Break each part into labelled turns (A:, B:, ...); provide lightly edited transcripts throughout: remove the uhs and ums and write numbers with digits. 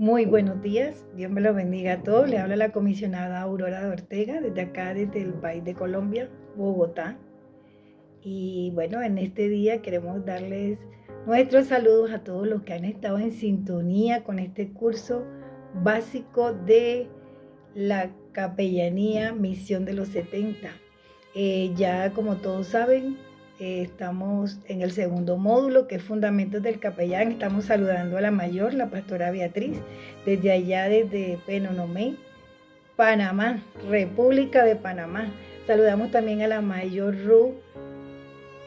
A: Muy buenos días, Dios me los bendiga a todos. Le habla la comisionada Aurora de Ortega, desde acá, desde el país de Colombia, Bogotá. Y bueno, en este día queremos darles nuestros saludos a todos los que han estado en sintonía con este curso básico de la capellanía Misión de los 70. Ya como todos saben, estamos en el segundo módulo, que es Fundamentos del Capellán. Estamos saludando a la mayor, la pastora Beatriz, desde allá, desde Penonomé, Panamá, República de Panamá. Saludamos también a la mayor Ruth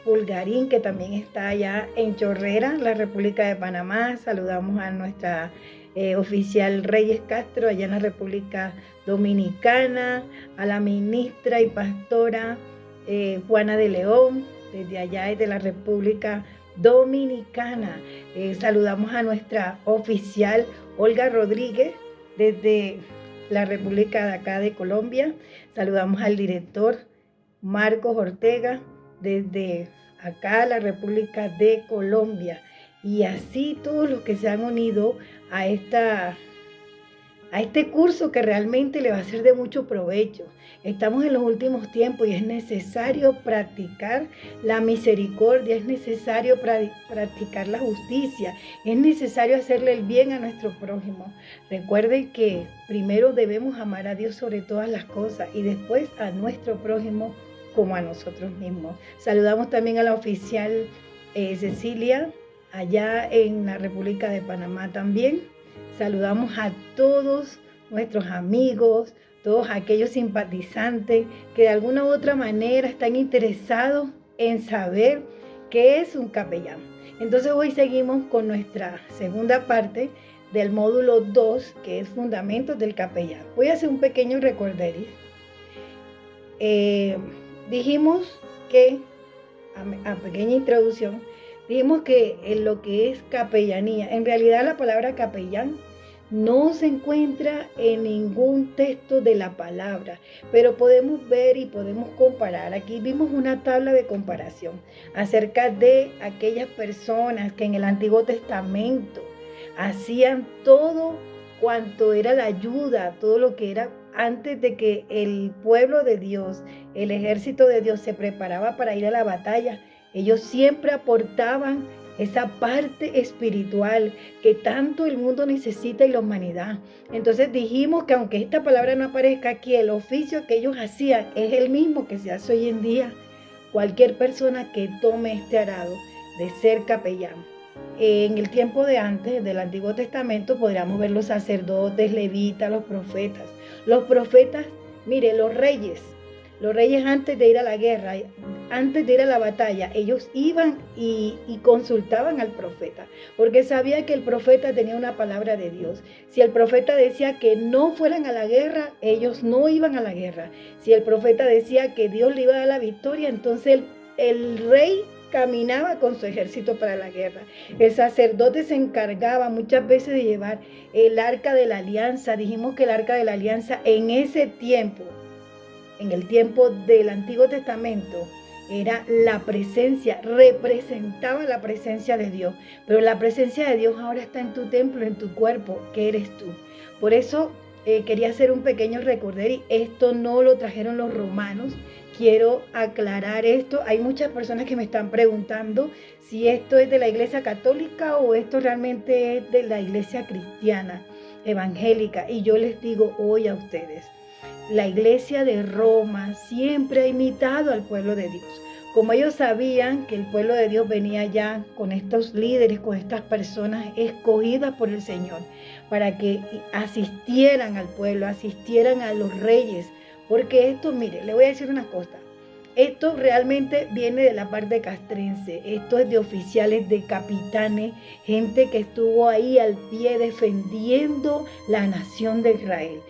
A: Pulgarín, que también está allá en Chorrera, la República de Panamá. Saludamos a nuestra oficial Reyes Castro, allá en la República Dominicana, a la ministra y pastora Juana de León, desde allá, desde la República Dominicana. Saludamos a nuestra oficial Olga Rodríguez, desde la República de acá de Colombia. Saludamos al director Marcos Ortega, desde acá, la República de Colombia. Y así todos los que se han unido a este curso, que realmente le va a ser de mucho provecho. Estamos en los últimos tiempos y es necesario practicar la misericordia, es necesario practicar la justicia, es necesario hacerle el bien a nuestro prójimo. Recuerden que primero debemos amar a Dios sobre todas las cosas y después a nuestro prójimo como a nosotros mismos. Saludamos también a la oficial Cecilia, allá en la República de Panamá también. Saludamos a todos nuestros amigos, todos aquellos simpatizantes que de alguna u otra manera están interesados en saber qué es un capellán. Entonces hoy seguimos con nuestra segunda parte del módulo 2, que es Fundamentos del Capellán. Voy a hacer un pequeño recorderis. Dijimos que, a pequeña introducción, dijimos que en lo que es capellanía, en realidad la palabra capellán no se encuentra en ningún texto de la palabra, pero podemos ver y podemos comparar. Aquí vimos una tabla de comparación acerca de aquellas personas que en el Antiguo Testamento hacían todo cuanto era la ayuda, todo lo que era antes de que el pueblo de Dios, el ejército de Dios se preparaba para ir a la batalla. Ellos siempre aportaban esa parte espiritual que tanto el mundo necesita y la humanidad. Entonces dijimos que aunque esta palabra no aparezca aquí, el oficio que ellos hacían es el mismo que se hace hoy en día. Cualquier persona que tome este arado de ser capellán. En el tiempo de antes, del Antiguo Testamento, podríamos ver los sacerdotes, levitas, los profetas. Los profetas, mire, los reyes antes de ir a la guerra, antes de ir a la batalla, ellos iban y consultaban al profeta, porque sabía que el profeta tenía una palabra de Dios. Si el profeta decía que no fueran a la guerra, ellos no iban a la guerra. Si el profeta decía que Dios le iba a dar la victoria, entonces el rey caminaba con su ejército para la guerra. El sacerdote se encargaba muchas veces de llevar el arca de la alianza. Dijimos que el arca de la alianza en ese tiempo, en el tiempo del Antiguo Testamento, era la presencia, representaba la presencia de Dios. Pero la presencia de Dios ahora está en tu templo, en tu cuerpo, que eres tú. Por eso quería hacer un pequeño recorder, y esto no lo trajeron los romanos. Quiero aclarar esto. Hay muchas personas que me están preguntando si esto es de la Iglesia Católica o esto realmente es de la Iglesia Cristiana, evangélica. Y yo les digo hoy a ustedes, la Iglesia de Roma siempre ha imitado al pueblo de Dios. Como ellos sabían que el pueblo de Dios venía ya con estos líderes, con estas personas escogidas por el Señor, para que asistieran al pueblo, asistieran a los reyes. Porque esto, mire, le voy a decir una cosa. Esto realmente viene de la parte castrense. Esto es de oficiales, de capitanes, gente que estuvo ahí al pie defendiendo la nación de Israel,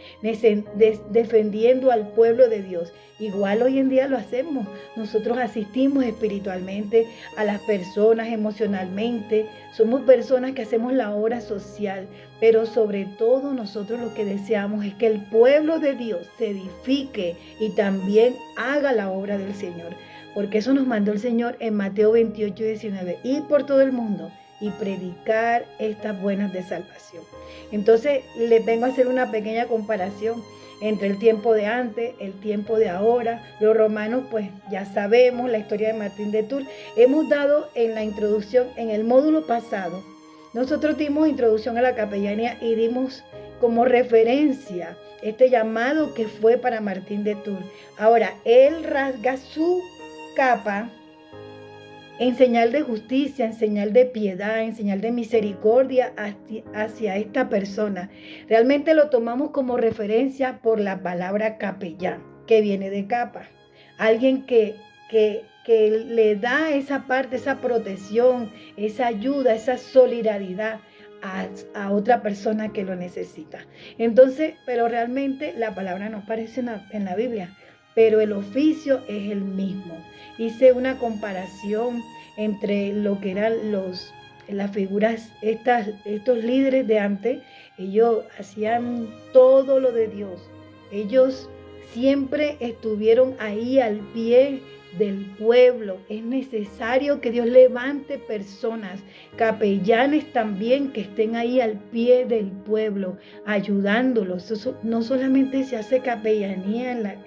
A: defendiendo al pueblo de Dios. Igual hoy en día lo hacemos. Nosotros asistimos espiritualmente a las personas, emocionalmente. Somos personas que hacemos la obra social, pero sobre todo nosotros lo que deseamos es que el pueblo de Dios se edifique y también haga la obra del Señor. Porque eso nos mandó el Señor en Mateo 28:19. Ir por todo el mundo y predicar estas buenas de salvación. Entonces les vengo a hacer una pequeña comparación entre el tiempo de antes, el tiempo de ahora. Los romanos, pues ya sabemos la historia de Martín de Tours. Hemos dado en la introducción, en el módulo pasado, nosotros dimos introducción a la capellanía y dimos como referencia este llamado que fue para Martín de Tours. Ahora, él rasga su capa en señal de justicia, en señal de piedad, en señal de misericordia hacia esta persona. Realmente lo tomamos como referencia por la palabra capellán, que viene de capa. Alguien que le da esa parte, esa protección, esa ayuda, esa solidaridad a otra persona que lo necesita. Entonces, pero realmente la palabra no aparece en la Biblia, pero el oficio es el mismo. Hice una comparación entre lo que eran las figuras, estos líderes de antes. Ellos hacían todo lo de Dios. Ellos siempre estuvieron ahí al pie del pueblo. Es necesario que Dios levante personas, capellanes también, que estén ahí al pie del pueblo, ayudándolos. Eso no solamente se hace capellanía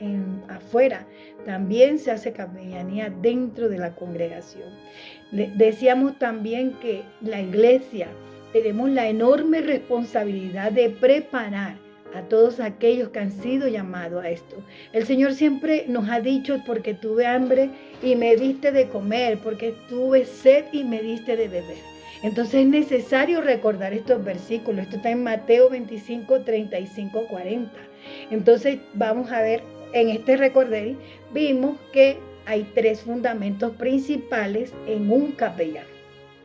A: afuera, también se hace capellanía dentro de la congregación. Decíamos también que la iglesia tenemos la enorme responsabilidad de preparar a todos aquellos que han sido llamados a esto. El Señor siempre nos ha dicho: porque tuve hambre y me diste de comer, porque tuve sed y me diste de beber. Entonces es necesario recordar estos versículos. Esto está en Mateo 25, 35, 40. Entonces vamos a ver, en este recorder vimos que hay 3 fundamentos principales en un capellán.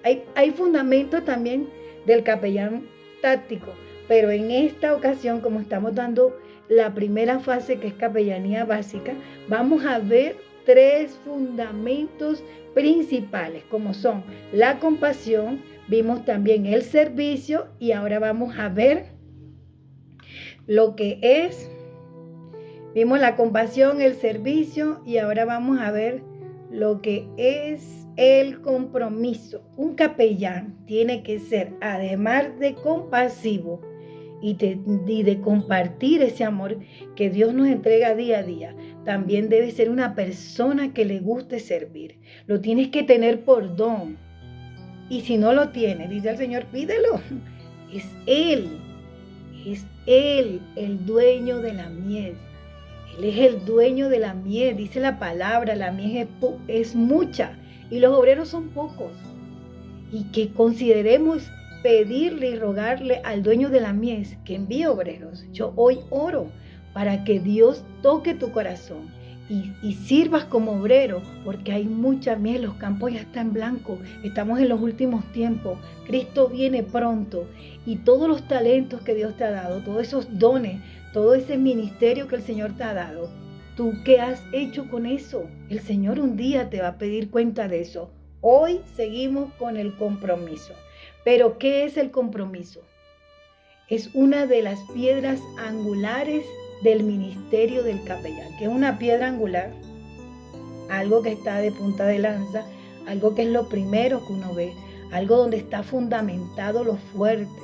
A: Hay fundamentos también del capellán táctico, pero en esta ocasión, como estamos dando la primera fase, que es capellanía básica, vamos a ver 3 fundamentos principales, como son la compasión, vimos también el servicio, y ahora vamos a ver lo que es, vimos la compasión, el servicio, y ahora vamos a ver lo que es el compromiso. Un capellán tiene que ser, además de compasivo y de compartir ese amor que Dios nos entrega día a día, también debe ser una persona que le guste servir. Lo tienes que tener por don. Y si no lo tienes, dice el Señor, pídelo. Es Él el dueño de la mies. Él es el dueño de la mies. Dice la palabra, la mies es mucha y los obreros son pocos. Y que consideremos pedirle y rogarle al dueño de la mies que envíe obreros. Yo hoy oro para que Dios toque tu corazón y sirvas como obrero, porque hay mucha mies, los campos ya están en blanco, estamos en los últimos tiempos, Cristo viene pronto, y todos los talentos que Dios te ha dado, todos esos dones, todo ese ministerio que el Señor te ha dado, ¿tú qué has hecho con eso? El Señor un día te va a pedir cuenta de eso. Hoy seguimos con el compromiso. Pero ¿qué es el compromiso? Es una de las piedras angulares del ministerio del capellán. ¿Qué es una piedra angular? Algo que está de punta de lanza, algo que es lo primero que uno ve, algo donde está fundamentado lo fuerte,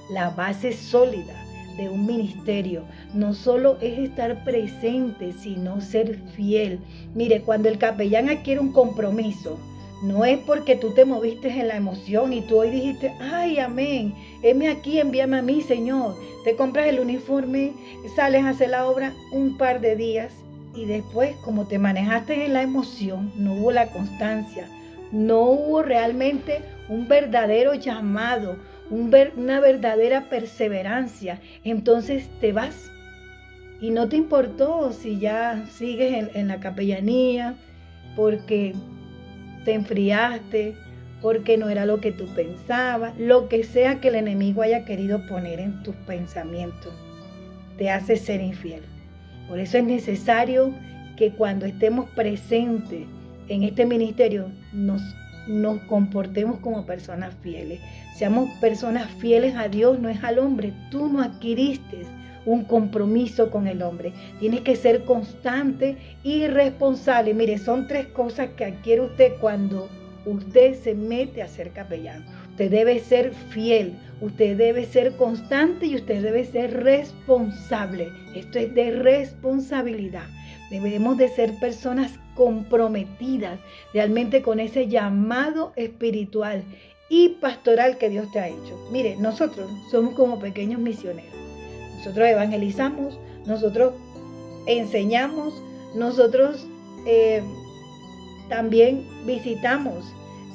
A: la base sólida de un ministerio. No solo es estar presente, sino ser fiel. Mire, cuando el capellán adquiere un compromiso, no es porque tú te moviste en la emoción y tú hoy dijiste, ay, amén, heme aquí, envíame a mí, Señor. Te compras el uniforme, sales a hacer la obra un par de días y después, como te manejaste en la emoción, no hubo la constancia, no hubo realmente un verdadero llamado, una verdadera perseverancia. Entonces te vas y no te importó si ya sigues en la capellanía, porque te enfriaste, porque no era lo que tú pensabas, lo que sea que el enemigo haya querido poner en tus pensamientos, te hace ser infiel. Por eso es necesario que cuando estemos presentes en este ministerio nos comportemos como personas fieles. Seamos personas fieles a Dios, no es al hombre. Tú no adquiriste un compromiso con el hombre. Tienes que ser constante y responsable. Mire, son 3 cosas que adquiere usted cuando usted se mete a ser capellán. Usted debe ser fiel, usted debe ser constante y usted debe ser responsable. Esto es de responsabilidad. Debemos de ser personas comprometidas realmente con ese llamado espiritual y pastoral que Dios te ha hecho. Mire, nosotros somos como pequeños misioneros. Nosotros evangelizamos, nosotros enseñamos, nosotros también visitamos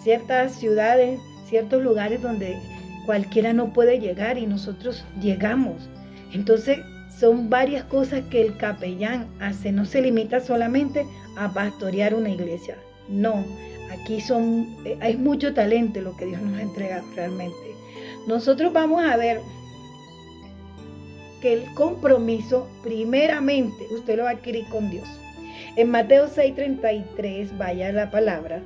A: ciertas ciudades, ciertos lugares donde cualquiera no puede llegar y nosotros llegamos. Entonces son varias cosas que el capellán hace. No se limita solamente a pastorear una iglesia. No, aquí hay mucho talento lo que Dios nos ha entregado realmente. Nosotros vamos a ver que el compromiso, primeramente, usted lo va a adquirir con Dios. En Mateo 6:33, vaya la palabra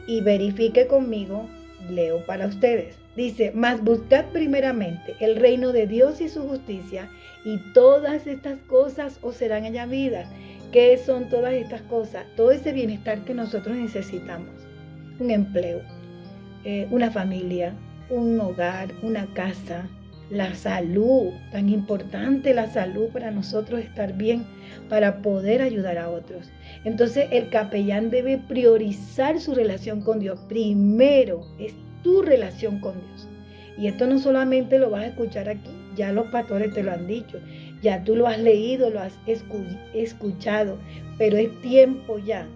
A: y verifique conmigo, leo para ustedes. Dice, mas buscad primeramente el reino de Dios y su justicia, y todas estas cosas os serán añadidas. ¿Qué son todas estas cosas? Todo ese bienestar que nosotros necesitamos. Un empleo, una familia, un hogar, una casa, la salud, tan importante la salud para nosotros estar bien, para poder ayudar a otros. Entonces el capellán debe priorizar su relación con Dios. Primero es tu relación con Dios. Y esto no solamente lo vas a escuchar aquí, ya los pastores te lo han dicho, ya tú lo has leído, lo has escuchado, pero es tiempo ya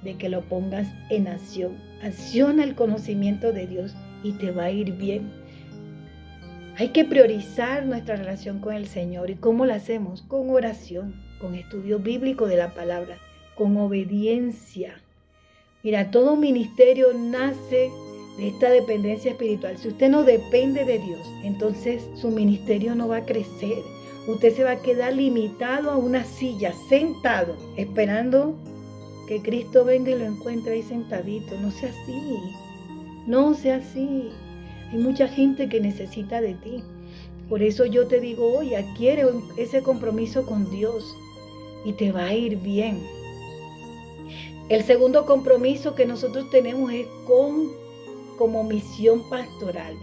A: de que lo pongas en acción. Acciona el conocimiento de Dios y te va a ir bien. Hay que priorizar nuestra relación con el Señor. ¿Y cómo la hacemos? Con oración, con estudio bíblico de la palabra, con obediencia. Mira, todo ministerio nace de esta dependencia espiritual. Si usted no depende de Dios, entonces su ministerio no va a crecer. Usted se va a quedar limitado a una silla, sentado, esperando que Cristo venga y lo encuentre ahí sentadito. No sea así. No sea así. Hay mucha gente que necesita de ti. Por eso yo te digo hoy, adquiere ese compromiso con Dios y te va a ir bien. El segundo compromiso que nosotros tenemos es como misión pastoral.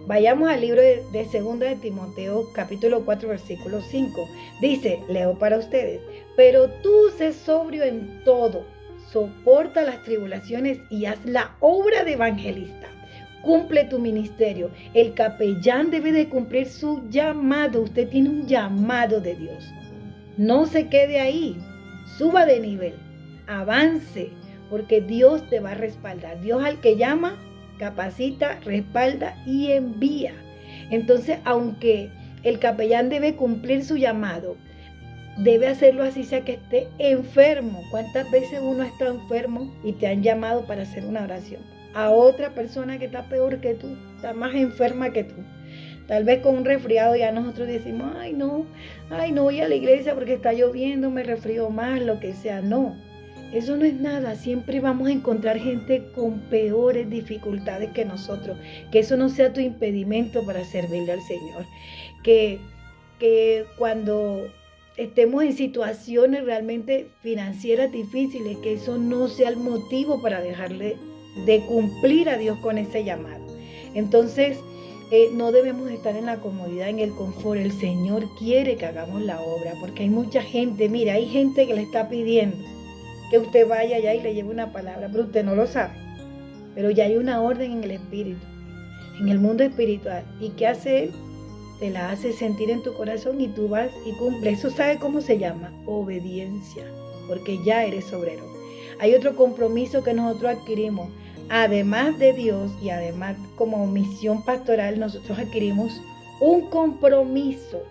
A: Vayamos al libro de 2 de Timoteo, capítulo 4, versículo 5. Dice, leo para ustedes, pero tú sé sobrio en todo, soporta las tribulaciones y haz la obra de evangelista. Cumple tu ministerio. El capellán debe de cumplir su llamado. Usted tiene un llamado de Dios. No se quede ahí. Suba de nivel. Avance. Porque Dios te va a respaldar. Dios al que llama, capacita, respalda y envía. Entonces, aunque el capellán debe cumplir su llamado, debe hacerlo así sea que esté enfermo. ¿Cuántas veces uno está enfermo y te han llamado para hacer una oración? A otra persona que está peor que tú, está más enferma que tú. Tal vez con un resfriado ya nosotros decimos, ay no voy a la iglesia porque está lloviendo, me resfrío más, lo que sea. No, eso no es nada. Siempre vamos a encontrar gente con peores dificultades que nosotros. Que eso no sea tu impedimento para servirle al Señor. Que cuando estemos en situaciones realmente financieras difíciles, que eso no sea el motivo para dejarle de cumplir a Dios con ese llamado. Entonces, no debemos estar en la comodidad, en el confort. El Señor quiere que hagamos la obra, porque hay mucha gente, mira, hay gente que le está pidiendo que usted vaya allá y le lleve una palabra, pero usted no lo sabe. Pero ya hay una orden en el espíritu, en el mundo espiritual. ¿Y qué hace Él? Te la hace sentir en tu corazón y tú vas y cumples. Eso sabe cómo se llama, obediencia, porque ya eres obrero. Hay otro compromiso que nosotros adquirimos. Además de Dios y además como misión pastoral, nosotros adquirimos un compromiso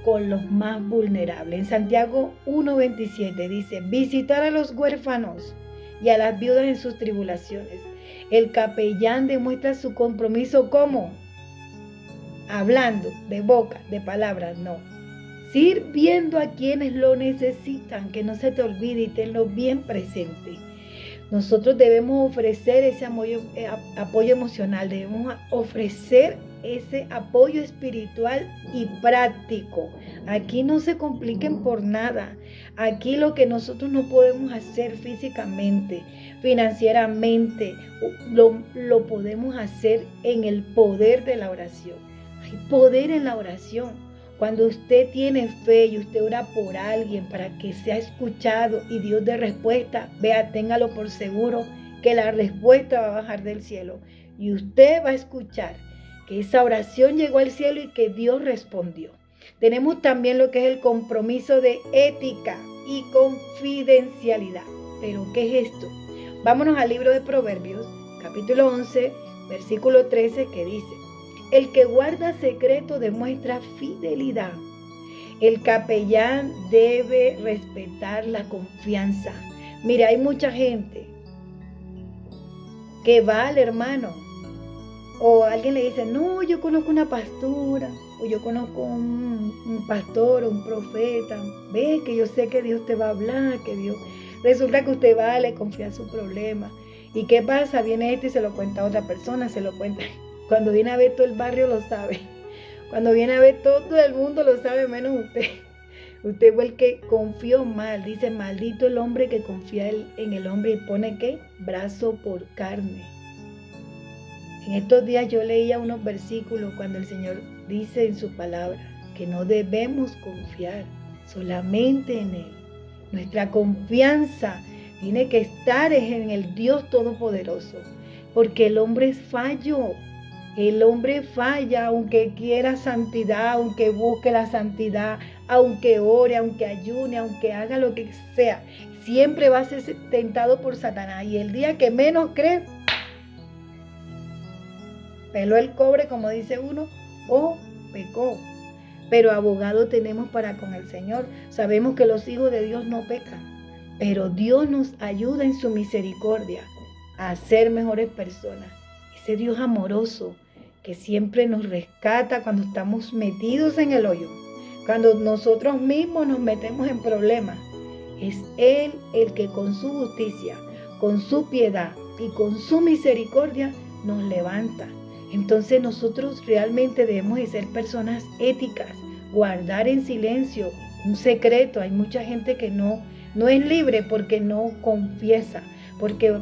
A: con los más vulnerables. En Santiago 1:27 dice, visitar a los huérfanos y a las viudas en sus tribulaciones. El capellán demuestra su compromiso ¿cómo? Hablando, de boca, de palabras, no. Sirviendo a quienes lo necesitan, que no se te olvide y tenlo bien presente. Nosotros debemos ofrecer ese apoyo emocional, debemos ofrecer ese apoyo espiritual y práctico Aquí no se compliquen por nada. Aquí lo que nosotros no podemos hacer físicamente, financieramente, lo podemos hacer en el poder de la oración. Hay poder en la oración. Cuando usted tiene fe y usted ora por alguien para que sea escuchado y Dios dé respuesta, vea, téngalo por seguro que la respuesta va a bajar del cielo. Y usted va a escuchar que esa oración llegó al cielo y que Dios respondió. Tenemos también lo que es el compromiso de ética y confidencialidad. ¿Pero qué es esto? Vámonos al libro de Proverbios, capítulo 11, versículo 13, que dice: el que guarda secreto demuestra fidelidad. El capellán debe respetar la confianza. Mire, hay mucha gente que va al hermano, o alguien le dice, no, yo conozco una pastora, o yo conozco un pastor, un profeta, ve que yo sé que Dios te va a hablar, que Dios... Resulta que usted va, le confía su problema. ¿Y qué pasa? Viene este y se lo cuenta a otra persona, se lo cuenta. Cuando viene a ver, todo el barrio lo sabe. Cuando viene a ver, todo el mundo lo sabe, menos usted. Usted fue el que confió mal. Dice, maldito el hombre que confía en el hombre y pone, ¿qué? Brazo por carne. En estos días yo leía unos versículos cuando el Señor dice en su palabra que no debemos confiar solamente en Él. Nuestra confianza tiene que estar en el Dios Todopoderoso, porque el hombre es fallo. El hombre falla, aunque quiera santidad, aunque busque la santidad, aunque ore, aunque ayune, aunque haga lo que sea. Siempre va a ser tentado por Satanás. Y el día que menos cree, peló el cobre, como dice uno, o pecó. Pero abogado tenemos para con el Señor. Sabemos que los hijos de Dios no pecan, pero Dios nos ayuda en su misericordia a ser mejores personas. Ese Dios amoroso que siempre nos rescata cuando estamos metidos en el hoyo, cuando nosotros mismos nos metemos en problemas. Es Él el que con su justicia, con su piedad y con su misericordia nos levanta. Entonces nosotros realmente debemos de ser personas éticas, guardar en silencio un secreto. Hay mucha gente que no es libre porque no confiesa, porque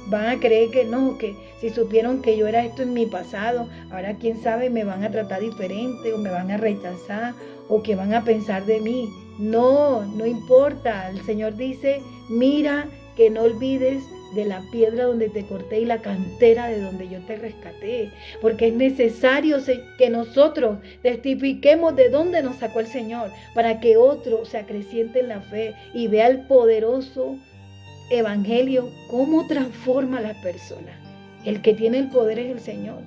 A: van a creer que no, que si supieron que yo era esto en mi pasado, ahora quién sabe, me van a tratar diferente o me van a rechazar o que van a pensar de mí. No importa. El Señor dice, mira que no olvides de la piedra donde te corté y la cantera de donde yo te rescaté, porque es necesario que nosotros testifiquemos de dónde nos sacó el Señor, para que otro se acreciente en la fe y vea el poderoso evangelio, cómo transforma a las personas. El que tiene el poder es el Señor.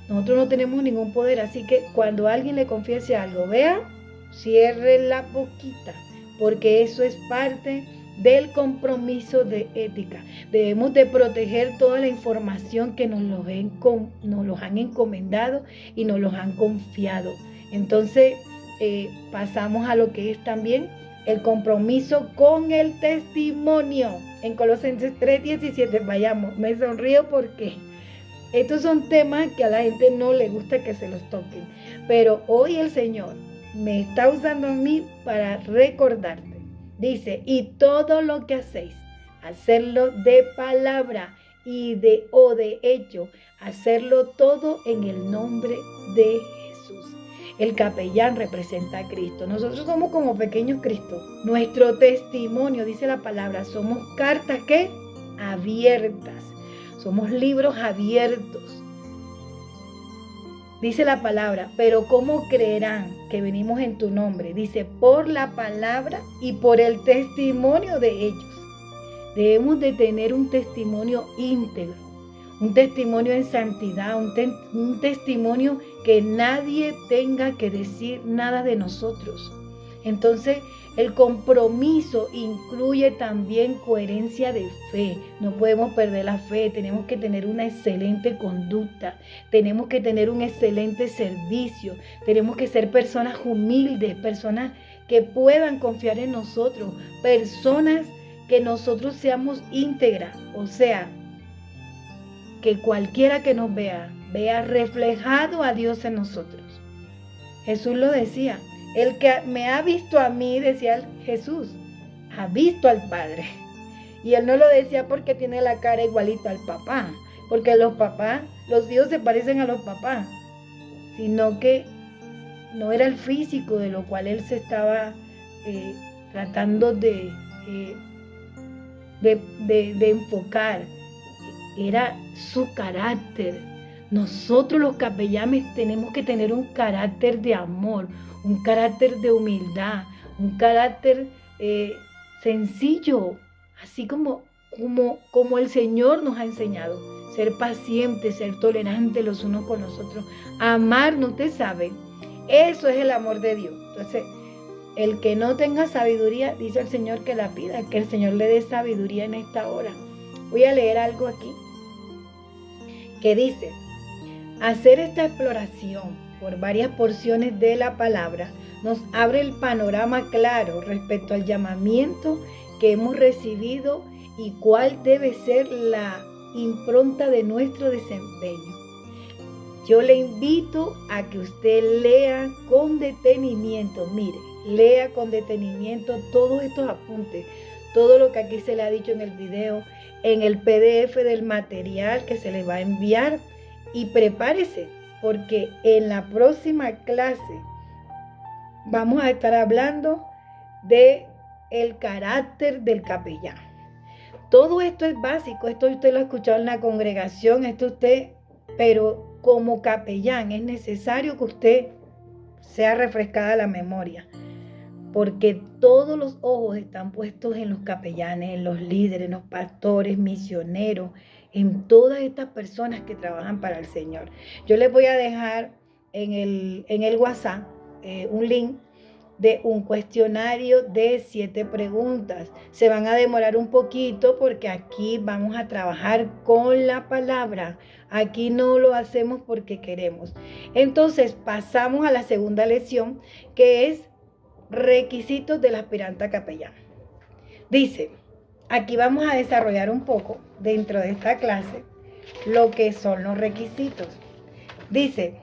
A: Nosotros no tenemos ningún poder, así que cuando alguien le confiese algo, vea, cierre la boquita, porque eso es parte del compromiso de ética. Debemos de proteger toda la información que nos los han encomendado y nos los han confiado. Entonces pasamos a lo que es también el compromiso con el testimonio. En Colosenses 3:17, vayamos, me sonrío porque estos son temas que a la gente no le gusta que se los toquen, pero hoy el Señor me está usando a mí para recordarte. Dice, y todo lo que hacéis, hacerlo de palabra y de hecho, hacerlo todo en el nombre de Jesús. El capellán representa a Cristo. Nosotros somos como pequeños Cristos. Nuestro testimonio, dice la palabra, somos cartas ¿qué? Abiertas. Somos libros abiertos. Dice la palabra, pero ¿cómo creerán que venimos en tu nombre? Dice, por la palabra y por el testimonio de ellos. Debemos de tener un testimonio íntegro, un testimonio en santidad, un testimonio que nadie tenga que decir nada de nosotros. Entonces, el compromiso incluye también coherencia de fe. No podemos perder la fe, tenemos que tener una excelente conducta, tenemos que tener un excelente servicio, tenemos que ser personas humildes, personas que puedan confiar en nosotros, personas que nosotros seamos íntegras, o sea, que cualquiera que nos vea reflejado a Dios en nosotros. Jesús lo decía, El que me ha visto a mí, decía Jesús, ha visto al Padre. Y él no lo decía porque tiene la cara igualito al papá, porque los hijos se parecen a los papás, sino que no era el físico de lo cual él se estaba tratando de enfocar, era su carácter. Nosotros los capellanes tenemos que tener un carácter de amor, un carácter de humildad, un carácter sencillo, así como el Señor nos ha enseñado. Ser pacientes, ser tolerantes los unos con los otros, amarnos, usted sabe, eso es el amor de Dios. Entonces, el que no tenga sabiduría, dice el Señor que la pida, que el Señor le dé sabiduría en esta hora. Voy a leer algo aquí que dice: hacer esta exploración por varias porciones de la palabra nos abre el panorama claro respecto al llamamiento que hemos recibido y cuál debe ser la impronta de nuestro desempeño. Yo le invito a que usted lea con detenimiento, mire, lea con detenimiento todos estos apuntes, todo lo que aquí se le ha dicho en el video, en el PDF del material que se le va a enviar, y prepárese, porque en la próxima clase vamos a estar hablando de el carácter del capellán. Todo esto es básico, esto usted lo ha escuchado en la congregación, pero como capellán es necesario que usted sea refrescada la memoria, porque todos los ojos están puestos en los capellanes, en los líderes, en los pastores, misioneros, en todas estas personas que trabajan para el Señor. Yo les voy a dejar en el WhatsApp un link de un cuestionario de 7 preguntas. Se van a demorar un poquito porque aquí vamos a trabajar con la palabra. Aquí no lo hacemos porque queremos. Entonces pasamos a la segunda lección, que es requisitos del aspirante a capellán. Dice, aquí vamos a desarrollar un poco dentro de esta clase lo que son los requisitos. Dice,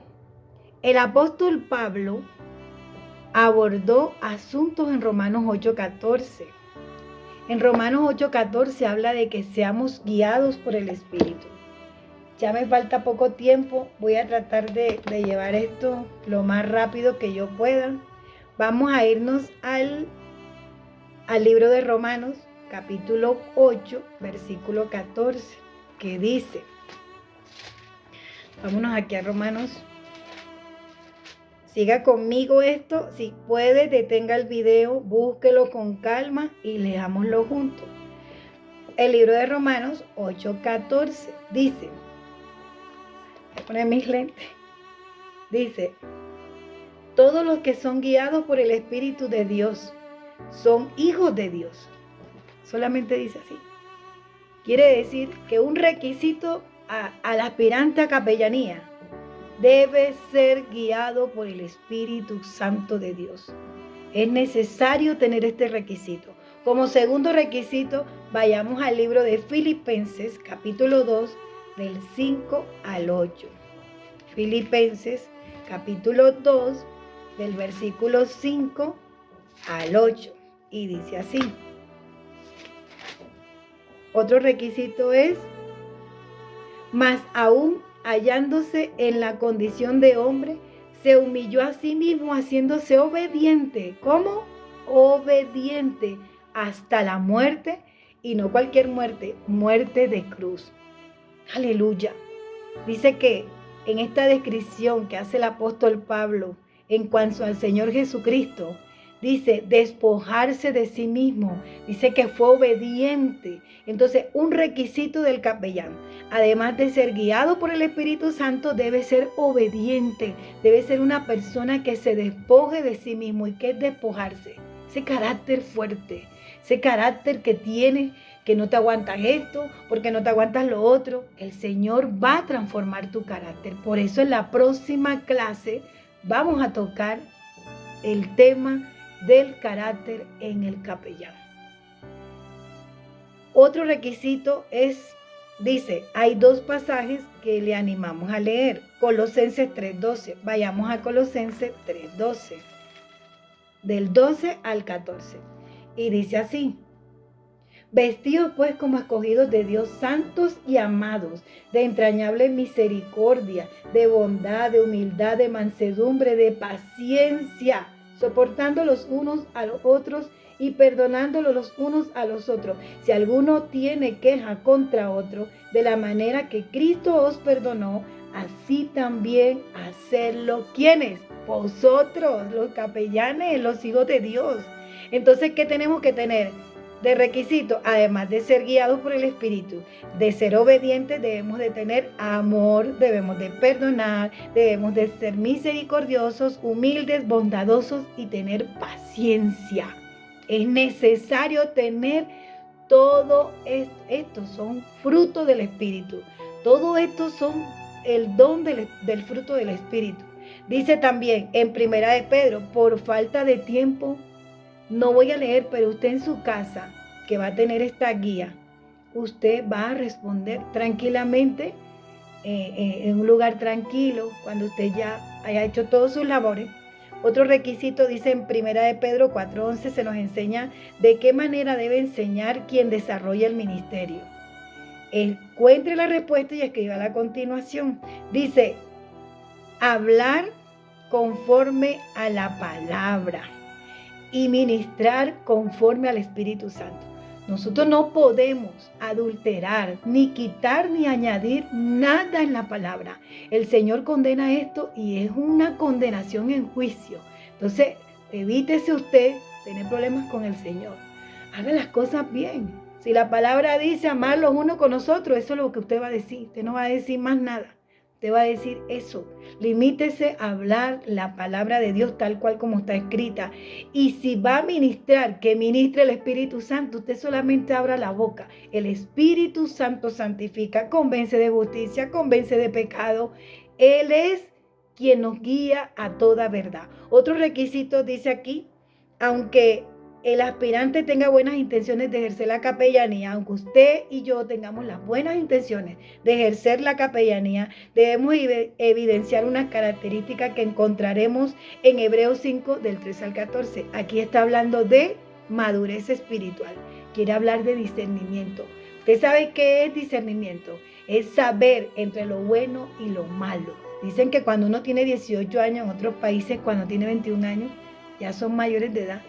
A: el apóstol Pablo abordó asuntos en Romanos 8:14. En Romanos 8:14 habla de que seamos guiados por el Espíritu. Ya me falta poco tiempo, voy a tratar de llevar esto lo más rápido que yo pueda. Vamos a irnos al libro de Romanos, capítulo 8, versículo 14, que dice, vámonos aquí a Romanos. Siga conmigo esto, si puede, detenga el video, búsquelo con calma y leámoslo juntos. El libro de Romanos 8:14 dice, voy a poner mis lentes, dice, todos los que son guiados por el Espíritu de Dios son hijos de Dios. Solamente dice así. Quiere decir que un requisito al aspirante a capellanía debe ser guiado por el Espíritu Santo de Dios. Es necesario tener este requisito. Como segundo requisito, vayamos al libro de Filipenses, capítulo 2, del 5 al 8. Filipenses, capítulo 2, del versículo 5 al 8. Y dice así. Otro requisito es, más aún hallándose en la condición de hombre, se humilló a sí mismo haciéndose obediente. ¿Cómo? Obediente hasta la muerte, y no cualquier muerte, muerte de cruz. Aleluya. Dice que en esta descripción que hace el apóstol Pablo en cuanto al Señor Jesucristo, dice despojarse de sí mismo, dice que fue obediente. Entonces, un requisito del capellán, además de ser guiado por el Espíritu Santo, debe ser obediente, debe ser una persona que se despoje de sí mismo. ¿Y qué es despojarse? Ese carácter fuerte, ese carácter que tienes, que no te aguantas esto, porque no te aguantas lo otro. El Señor va a transformar tu carácter. Por eso en la próxima clase vamos a tocar el tema del carácter en el capellán. Otro requisito es, dice, hay 2 pasajes que le animamos a leer. Colosenses 3:12. Vayamos a Colosenses 3:12. del 12 al 14. Y dice así: vestidos pues como escogidos de Dios, santos y amados, de entrañable misericordia, de bondad, de humildad, de mansedumbre, de paciencia, soportando los unos a los otros y perdonándolo los unos a los otros. Si alguno tiene queja contra otro, de la manera que Cristo os perdonó, así también hacedlo. ¿Quiénes? Vosotros, los capellanes, los hijos de Dios. Entonces, ¿qué tenemos que tener de requisito? Además de ser guiados por el Espíritu, de ser obedientes, debemos de tener amor, debemos de perdonar, debemos de ser misericordiosos, humildes, bondadosos y tener paciencia. Es necesario tener todo esto. Estos son frutos del Espíritu. Todo esto son el don del fruto del Espíritu. Dice también en Primera de Pedro, por falta de tiempo, no voy a leer, pero usted en su casa, que va a tener esta guía, usted va a responder tranquilamente, en un lugar tranquilo, cuando usted ya haya hecho todas sus labores. Otro requisito, dice en Primera de Pedro 4:11, se nos enseña de qué manera debe enseñar quien desarrolla el ministerio. Encuentre la respuesta y escriba a continuación. Dice, hablar conforme a la palabra y ministrar conforme al Espíritu Santo. Nosotros no podemos adulterar, ni quitar, ni añadir nada en la palabra. El Señor condena esto y es una condenación en juicio. Entonces, evítese usted tener problemas con el Señor. Haga las cosas bien. Si la palabra dice amar los unos con los otros, eso es lo que usted va a decir. Usted no va a decir más nada. Te va a decir eso. Limítese a hablar la palabra de Dios tal cual como está escrita. Y si va a ministrar, que ministre el Espíritu Santo. Usted solamente abra la boca. El Espíritu Santo santifica, convence de justicia, convence de pecado. Él es quien nos guía a toda verdad. Otro requisito dice aquí, aunque el aspirante tenga buenas intenciones de ejercer la capellanía, aunque usted y yo tengamos las buenas intenciones de ejercer la capellanía, debemos evidenciar unas características que encontraremos en Hebreos 5, del 13 al 14. Aquí está hablando de madurez espiritual. Quiere hablar de discernimiento. ¿Usted sabe qué es discernimiento? Es saber entre lo bueno y lo malo. Dicen que cuando uno tiene 18 años, en otros países cuando tiene 21 años, ya son mayores de edad.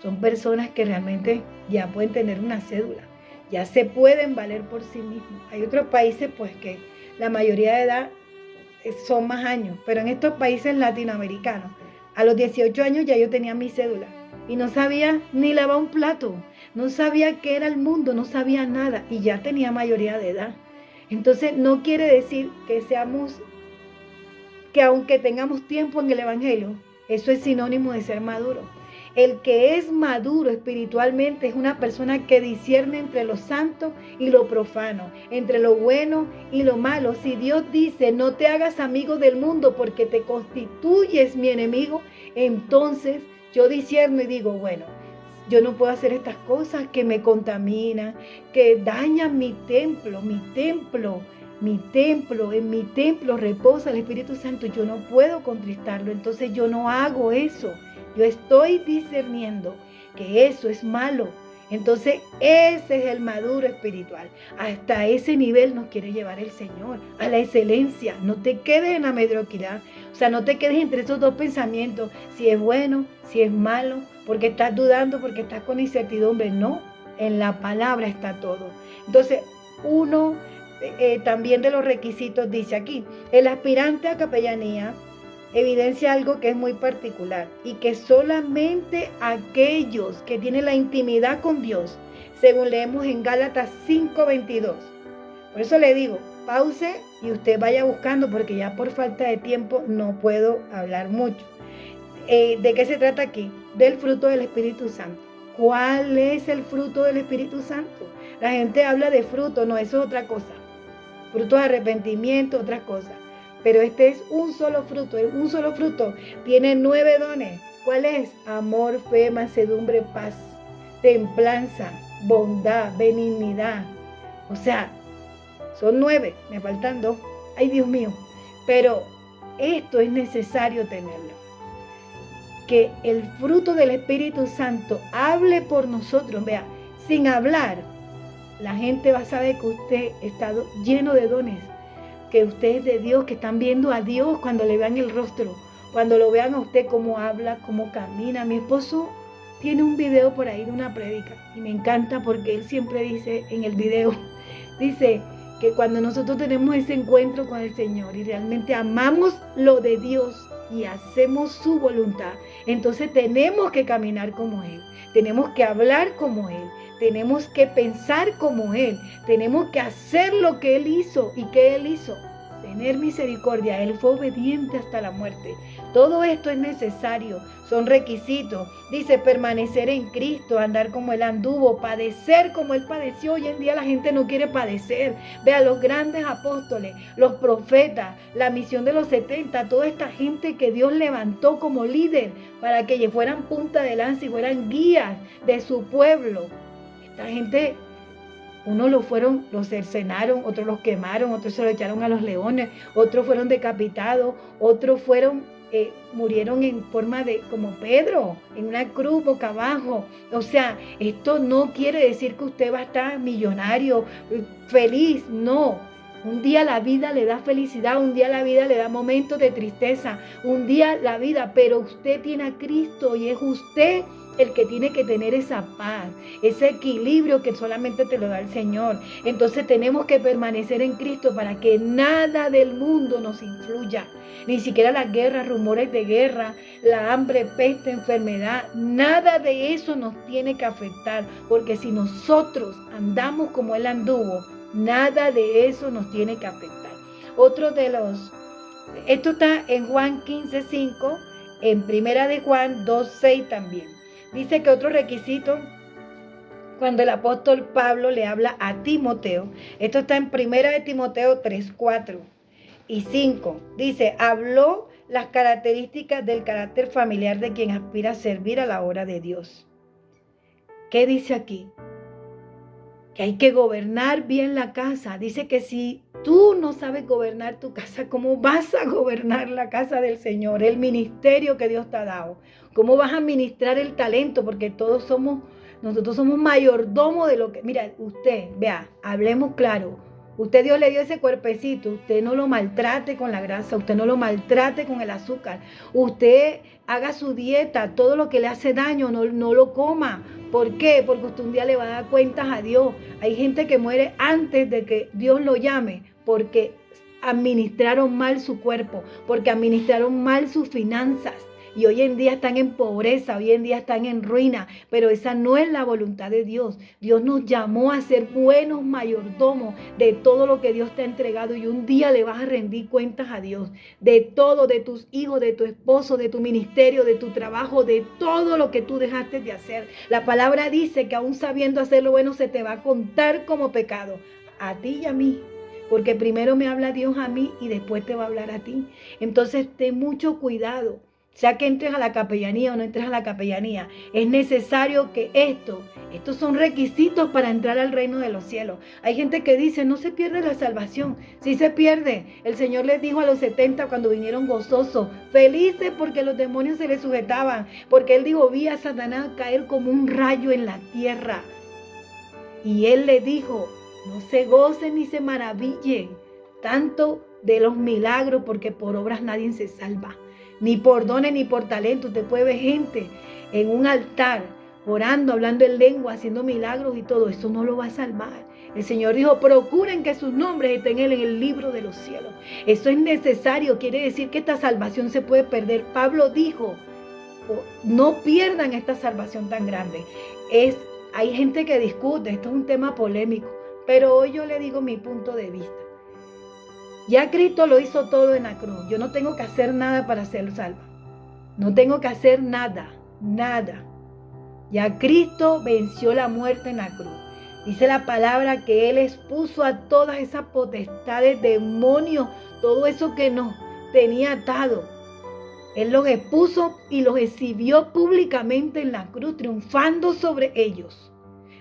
A: Son personas que realmente ya pueden tener una cédula, ya se pueden valer por sí mismos. Hay otros países pues que la mayoría de edad son más años, pero en estos países latinoamericanos, a los 18 años ya yo tenía mi cédula y no sabía ni lavar un plato, no sabía qué era el mundo, no sabía nada y ya tenía mayoría de edad. Entonces no quiere decir que aunque tengamos tiempo en el Evangelio, eso es sinónimo de ser maduro. El que es maduro espiritualmente es una persona que discierne entre lo santo y lo profano, entre lo bueno y lo malo. Si Dios dice, no te hagas amigo del mundo porque te constituyes mi enemigo, entonces yo discierno y digo, bueno, yo no puedo hacer estas cosas que me contaminan, que dañan mi templo. En mi templo reposa el Espíritu Santo. Yo no puedo contristarlo, entonces yo no hago eso. Yo estoy discerniendo que eso es malo. Entonces ese es el maduro espiritual. Hasta ese nivel nos quiere llevar el Señor, a la excelencia. No te quedes en la mediocridad. O sea, no te quedes entre esos dos pensamientos. Si es bueno, si es malo, porque estás dudando, porque estás con incertidumbre. No, en la palabra está todo. Entonces, uno también de los requisitos dice aquí, el aspirante a capellanía evidencia algo que es muy particular y que solamente aquellos que tienen la intimidad con Dios, según leemos en Gálatas 5:22. Por eso le digo, pause y usted vaya buscando porque ya por falta de tiempo no puedo hablar mucho. ¿De qué se trata aquí? Del fruto del Espíritu Santo. ¿Cuál es el fruto del Espíritu Santo? La gente habla de fruto, no, eso es otra cosa. Fruto de arrepentimiento, otras cosas. Pero este es un solo fruto, tiene 9 dones. ¿Cuál es? Amor, fe, mansedumbre, paz, templanza, bondad, benignidad. O sea, son 9, me faltan 2. Ay, Dios mío. Pero esto es necesario tenerlo. que el fruto del Espíritu Santo hable por nosotros, vea, sin hablar, la gente va a saber que usted está lleno de dones, que usted es de Dios, que están viendo a Dios cuando le vean el rostro, cuando lo vean a usted cómo habla, cómo camina. Mi esposo tiene un video por ahí de una prédica y me encanta porque él siempre dice en el video, dice que cuando nosotros tenemos ese encuentro con el Señor y realmente amamos lo de Dios y hacemos su voluntad, entonces tenemos que caminar como Él, tenemos que hablar como Él, tenemos que pensar como Él, tenemos que hacer lo que Él hizo. ¿Y qué Él hizo? Tener misericordia. Él fue obediente hasta la muerte. Todo esto es necesario, son requisitos. Dice permanecer en Cristo, andar como Él anduvo, padecer como Él padeció. Hoy en día la gente no quiere padecer. Vea, los grandes apóstoles, los profetas, la misión de los 70, toda esta gente que Dios levantó como líder para que fueran punta de lanza y fueran guías de su pueblo. Esta gente, unos los cercenaron, otros los quemaron, otros se lo echaron a los leones, otros fueron decapitados, otros murieron en forma de, como Pedro, en una cruz boca abajo. O sea, esto no quiere decir que usted va a estar millonario, feliz, no. Un día la vida le da felicidad, un día la vida le da momentos de tristeza, un día la vida, pero usted tiene a Cristo y es usted el que tiene que tener esa paz, ese equilibrio que solamente te lo da el Señor. Entonces tenemos que permanecer en Cristo para que nada del mundo nos influya. Ni siquiera las guerras, rumores de guerra, la hambre, peste, enfermedad, nada de eso nos tiene que afectar. Porque si nosotros andamos como Él anduvo, nada de eso nos tiene que afectar. Esto está en Juan 15:5, en Primera de Juan 2:6 también. Dice que otro requisito, cuando el apóstol Pablo le habla a Timoteo, esto está en Primera de Timoteo 3:4 y 5. Dice, habló las características del carácter familiar de quien aspira a servir a la obra de Dios. ¿Qué dice aquí? Que hay que gobernar bien la casa. Dice que si tú no sabes gobernar tu casa, ¿cómo vas a gobernar la casa del Señor? El ministerio que Dios te ha dado. ¿Cómo vas a administrar el talento? Porque nosotros somos mayordomos de lo que... Mira, usted, vea, hablemos claro. Usted, Dios le dio ese cuerpecito, usted no lo maltrate con la grasa, usted no lo maltrate con el azúcar, usted haga su dieta, todo lo que le hace daño, no lo coma. ¿Por qué? Porque usted un día le va a dar cuentas a Dios. Hay gente que muere antes de que Dios lo llame porque administraron mal su cuerpo, porque administraron mal sus finanzas. Y hoy en día están en pobreza, hoy en día están en ruina, pero esa no es la voluntad de Dios. Dios nos llamó a ser buenos mayordomos de todo lo que Dios te ha entregado y un día le vas a rendir cuentas a Dios de todo, de tus hijos, de tu esposo, de tu ministerio, de tu trabajo, de todo lo que tú dejaste de hacer. La palabra dice que aún sabiendo hacer lo bueno se te va a contar como pecado, a ti y a mí. Porque primero me habla Dios a mí y después te va a hablar a ti. Entonces ten mucho cuidado. Sea que entres a la capellanía o no entres a la capellanía, es necesario que estos son requisitos para entrar al reino de los cielos. Hay gente que dice, no se pierde la salvación. Sí se pierde. El Señor les dijo a los 70 cuando vinieron gozosos, felices porque los demonios se les sujetaban. Porque Él dijo, vi a Satanás caer como un rayo en la tierra. Y Él le dijo, no se gocen ni se maravillen tanto de los milagros, porque por obras nadie se salva. Ni por dones, ni por talento. Usted puede ver gente en un altar, orando, hablando en lengua, haciendo milagros y todo. Eso no lo va a salvar. El Señor dijo, procuren que sus nombres estén en el libro de los cielos. Eso es necesario. Quiere decir que esta salvación se puede perder. Pablo dijo, no pierdan esta salvación tan grande. Hay gente que discute, esto es un tema polémico. Pero hoy yo le digo mi punto de vista. Ya Cristo lo hizo todo en la cruz. Yo no tengo que hacer nada para ser salva. No tengo que hacer nada. Ya Cristo venció la muerte en la cruz. Dice la palabra que Él expuso a todas esas potestades, demonios, todo eso que nos tenía atado. Él los expuso y los exhibió públicamente en la cruz, triunfando sobre ellos.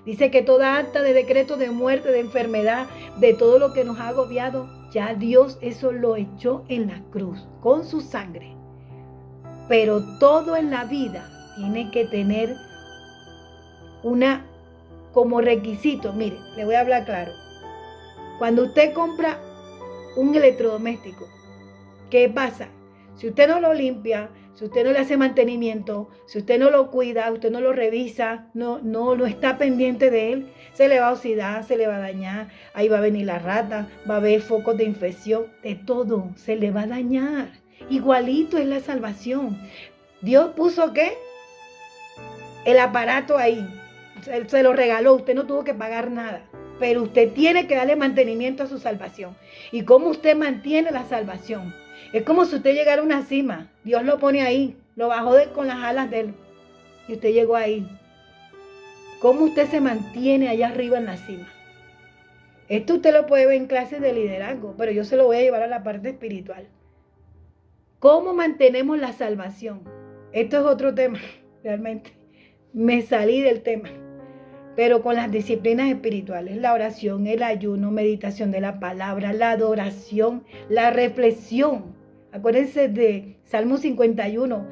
A: Dice que toda acta de decreto de muerte, de enfermedad, de todo lo que nos ha agobiado, ya Dios eso lo echó en la cruz, con su sangre. Pero todo en la vida tiene que tener como requisito. Mire, le voy a hablar claro. Cuando usted compra un electrodoméstico, ¿qué pasa? Si usted no lo limpia, si usted no le hace mantenimiento, si usted no lo cuida, usted no lo revisa, no está pendiente de él, se le va a oxidar, se le va a dañar, ahí va a venir la rata, va a haber focos de infección, de todo, se le va a dañar. Igualito es la salvación. Dios puso ¿qué? El aparato ahí, se lo regaló, usted no tuvo que pagar nada. Pero usted tiene que darle mantenimiento a su salvación. ¿Y cómo usted mantiene la salvación? Es como si usted llegara a una cima. Dios lo pone ahí, lo bajó con las alas de él. Y usted llegó ahí. ¿Cómo usted se mantiene allá arriba en la cima? Esto usted lo puede ver en clases de liderazgo, pero yo se lo voy a llevar a la parte espiritual. ¿Cómo mantenemos la salvación? Esto es otro tema, realmente. Me salí del tema. Pero con las disciplinas espirituales, la oración, el ayuno, meditación de la palabra, la adoración, la reflexión. Acuérdense de Salmo 51.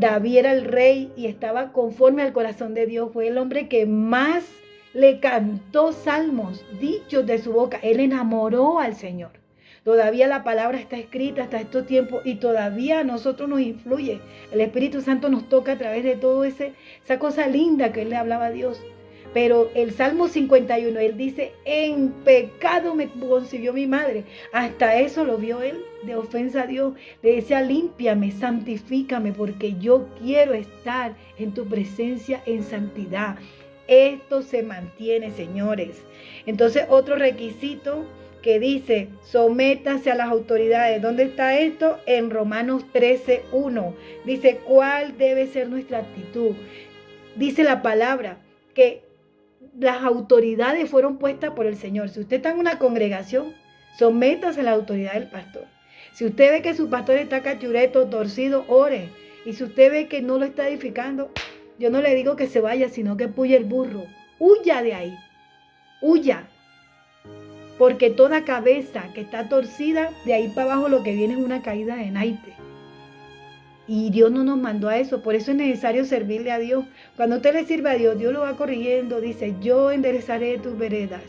A: David era el rey y estaba conforme al corazón de Dios. Fue el hombre que más le cantó salmos, dichos de su boca. Él enamoró al Señor. Todavía la palabra está escrita hasta estos tiempos y todavía a nosotros nos influye. El Espíritu Santo nos toca a través de todo esa cosa linda que él le hablaba a Dios. Pero el Salmo 51, él dice, en pecado me concibió mi madre. Hasta eso lo vio él, de ofensa a Dios. Le decía, límpiame, santifícame, porque yo quiero estar en tu presencia en santidad. Esto se mantiene, señores. Entonces, otro requisito que dice, sométase a las autoridades. ¿Dónde está esto? En Romanos 13:1. Dice, ¿cuál debe ser nuestra actitud? Dice la palabra que las autoridades fueron puestas por el Señor. Si usted está en una congregación, sométase a la autoridad del pastor. Si usted ve que su pastor está cachureto, torcido, ore. Y si usted ve que no lo está edificando, yo no le digo que se vaya, sino que puye el burro. Huya de ahí. Huya. Porque toda cabeza que está torcida, de ahí para abajo lo que viene es una caída de naipe. Y Dios no nos mandó a eso, por eso es necesario servirle a Dios. Cuando usted le sirve a Dios, Dios lo va corrigiendo, dice, yo enderezaré tus veredas.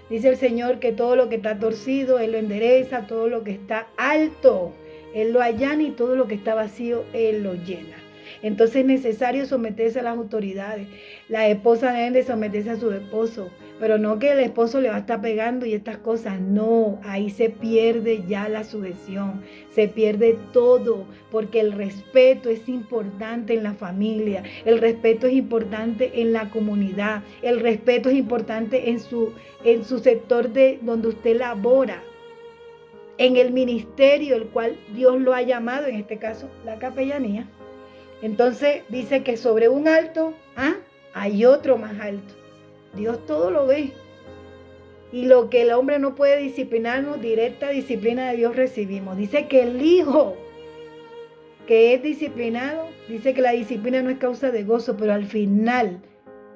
A: Dice el Señor que todo lo que está torcido, Él lo endereza, todo lo que está alto, Él lo allana y todo lo que está vacío, Él lo llena. Entonces es necesario someterse a las autoridades. Las esposas deben de someterse a su esposo, pero no que el esposo le va a estar pegando y estas cosas. No, ahí se pierde ya la sujeción, se pierde todo, porque el respeto es importante en la familia, el respeto es importante en la comunidad, el respeto es importante en su sector de donde usted labora, en el ministerio el cual Dios lo ha llamado, en este caso la capellanía. Entonces dice que sobre un alto, hay otro más alto. Dios todo lo ve. Y lo que el hombre no puede disciplinarnos, directa disciplina de Dios recibimos. Dice que el hijo que es disciplinado, dice que la disciplina no es causa de gozo, pero al final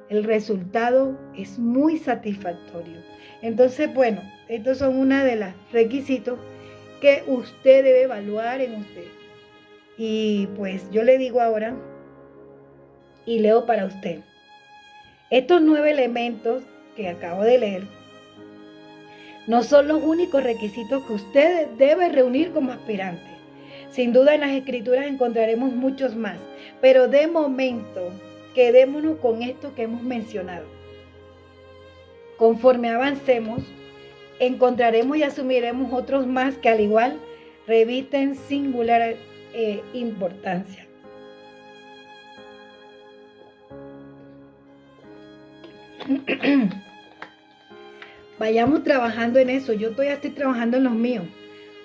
A: el resultado es muy satisfactorio. Entonces, bueno, estos son una de los requisitos que usted debe evaluar en usted. Y pues yo le digo ahora y leo para usted. Estos 9 elementos que acabo de leer no son los únicos requisitos que usted debe reunir como aspirante. Sin duda en las Escrituras encontraremos muchos más, pero de momento quedémonos con esto que hemos mencionado. Conforme avancemos, encontraremos y asumiremos otros más que al igual revisten singular importancia. Vayamos trabajando en eso. Yo todavía estoy trabajando en los míos,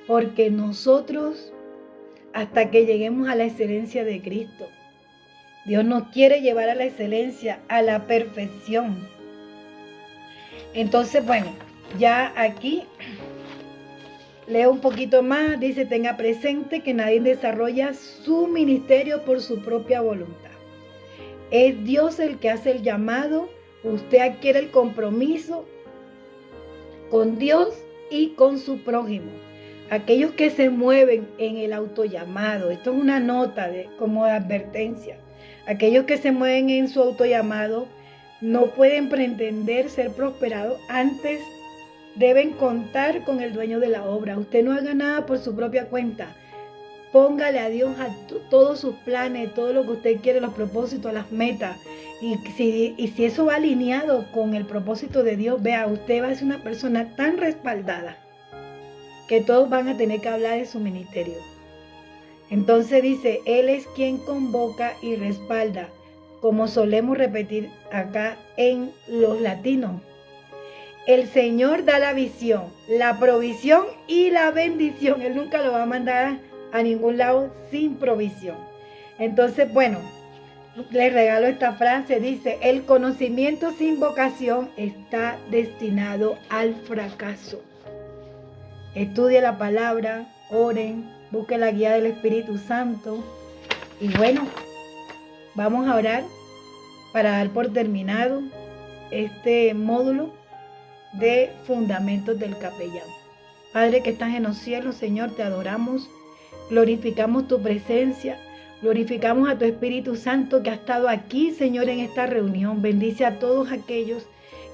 A: porque nosotros, hasta que lleguemos a la excelencia de Cristo, Dios nos quiere llevar a la excelencia, a la perfección. Entonces, bueno, ya aquí leo un poquito más. Dice, tenga presente que nadie desarrolla su ministerio por su propia voluntad. Es Dios el que hace el llamado. Usted adquiere el compromiso con Dios y con su prójimo. aquellos que se mueven en el autollamado, esto es una nota como de advertencia, aquellos que se mueven en su autollamado no pueden pretender ser prosperados, antes deben contar con el dueño de la obra. Usted no haga nada por su propia cuenta. Póngale a Dios a todos sus planes, todo lo que usted quiere, los propósitos, las metas. Y si eso va alineado con el propósito de Dios, vea, usted va a ser una persona tan respaldada que todos van a tener que hablar de su ministerio. Entonces dice, Él es quien convoca y respalda, como solemos repetir acá en los latinos. El Señor da la visión, la provisión y la bendición. Él nunca lo va a mandar a ningún lado sin provisión. Entonces, bueno, les regalo esta frase. Dice, el conocimiento sin vocación está destinado al fracaso. Estudie la palabra, oren, busque la guía del Espíritu Santo. Y bueno, vamos a orar para dar por terminado este módulo de fundamentos del capellán. Padre que estás en los cielos, Señor, te adoramos, glorificamos tu presencia, glorificamos a tu Espíritu Santo que ha estado aquí, Señor, en esta reunión. Bendice a todos aquellos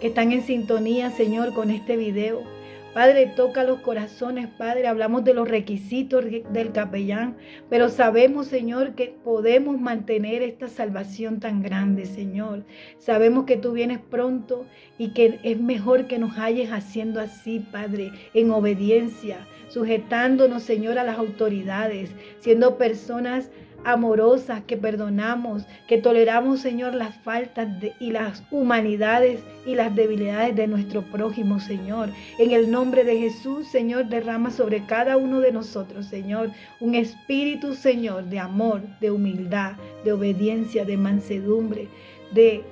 A: que están en sintonía, Señor, con este video. Padre, toca los corazones, Padre. Hablamos de los requisitos del capellán, pero sabemos, Señor, que podemos mantener esta salvación tan grande, Señor. Sabemos que tú vienes pronto y que es mejor que nos halles haciendo así, Padre, en obediencia, sujetándonos, Señor, a las autoridades, siendo personas amorosas, que perdonamos, que toleramos, Señor, las faltas y las humanidades y las debilidades de nuestro prójimo, Señor. En el nombre de Jesús, Señor, derrama sobre cada uno de nosotros, Señor, un espíritu, Señor, de amor, de humildad, de obediencia, de mansedumbre, de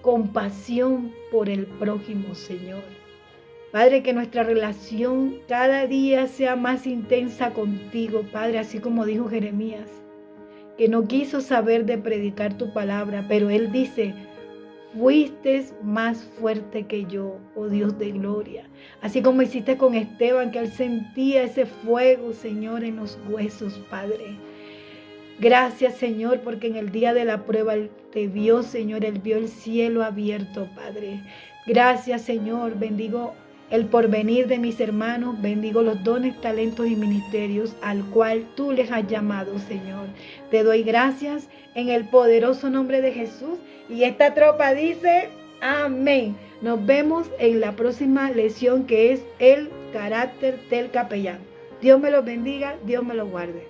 A: compasión por el prójimo, Señor. Padre, que nuestra relación cada día sea más intensa contigo, Padre, así como dijo Jeremías, que no quiso saber de predicar tu palabra, pero él dice, fuiste más fuerte que yo, oh Dios de gloria. Así como hiciste con Esteban, que él sentía ese fuego, Señor, en los huesos, Padre. Gracias, Señor, porque en el día de la prueba él te vio, Señor, él vio el cielo abierto, Padre. Gracias, Señor, bendigo el porvenir de mis hermanos, bendigo los dones, talentos y ministerios al cual tú les has llamado, Señor. Te doy gracias en el poderoso nombre de Jesús. Y esta tropa dice, amén. Nos vemos en la próxima lección, que es el carácter del capellán. Dios me los bendiga, Dios me los guarde.